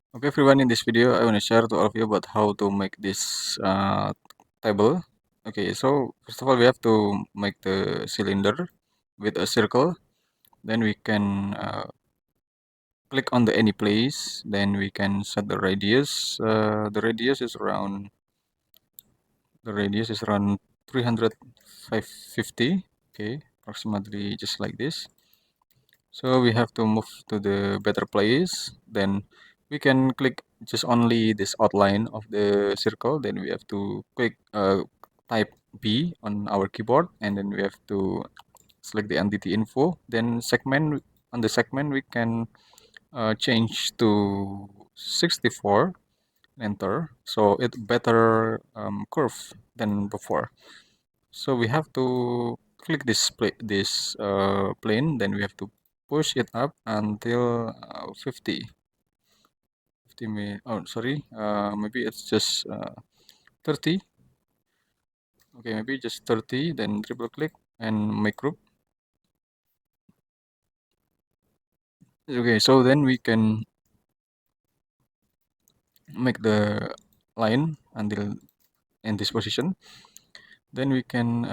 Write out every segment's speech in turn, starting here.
Okay, everyone, in this video, I want to share to all of you about how to make this table. Okay, so first of all, we have to make the cylinder with a circle. Then we can click on the any place. Then we can set the radius. The radius is around 300 550. Okay, approximately just like this. So we have to move to the better place. Then we can click just only this outline of the circle. Then we have to click type B on our keyboard, and then we have to select the entity info. Then segment, on the segment we can change to 64. Enter. So it better curve than before. So we have to click this plane, then we have to push it up until 50 oh sorry, maybe it's just 30. Okay, maybe just 30, then triple click and make group. Okay, so then we can make the line until in this position. Then we can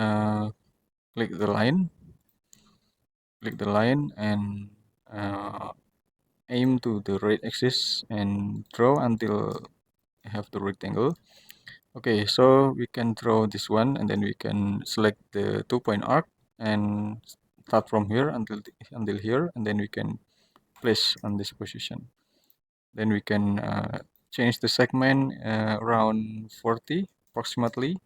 click the line, and uh, aim to the right axis and draw until I have the rectangle. Okay, so we can draw this one, and then we can select the 2-point arc and start from here until here, and then we can place on this position. Then we can change the segment around 40 approximately.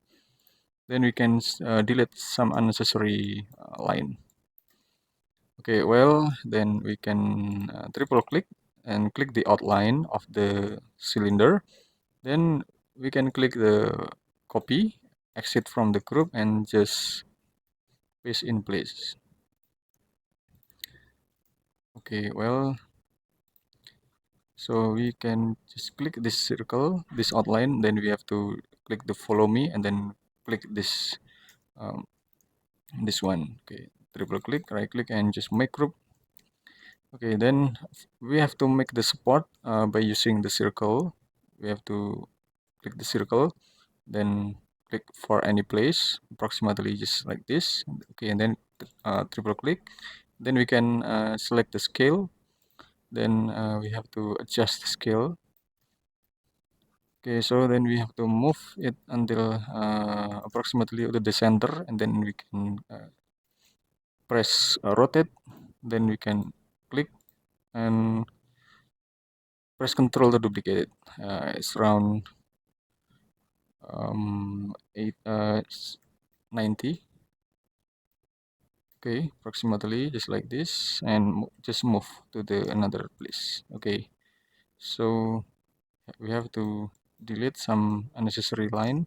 Then we can delete some unnecessary line. Okay, well, then we can triple click and click the outline of the cylinder. Then we can click the copy, exit from the group, and just paste in place. Okay, well, so we can just click this circle, this outline, then we have to click the follow me, and then click um, this one. Okay, triple click, right click, and just make group. Okay, then we have to make the support by using the circle. We have to click the circle, then click for any place, approximately just like this. Okay, and then triple click. Then we can select the scale. Then we have to adjust the scale. Okay, so then we have to move it until approximately to the center, and then we can press rotate. Then we can click and press Control to duplicate it. It's around 90. Okay, approximately just like this, and just move to the another place. Okay, so we have to delete some unnecessary line.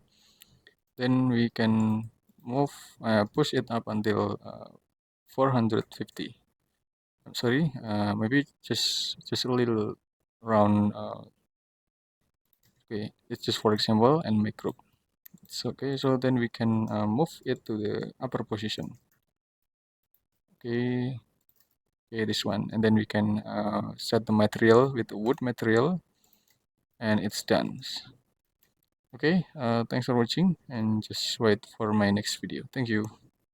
Then we can move, push it up until 450. I'm sorry, maybe just a little round. Okay, it's just for example, and make group. It's okay. So then we can move it to the upper position. Okay, okay, this one, and then we can set the material with wood material, and it's done. Okay, thanks for watching, and just wait for my next video. Thank you.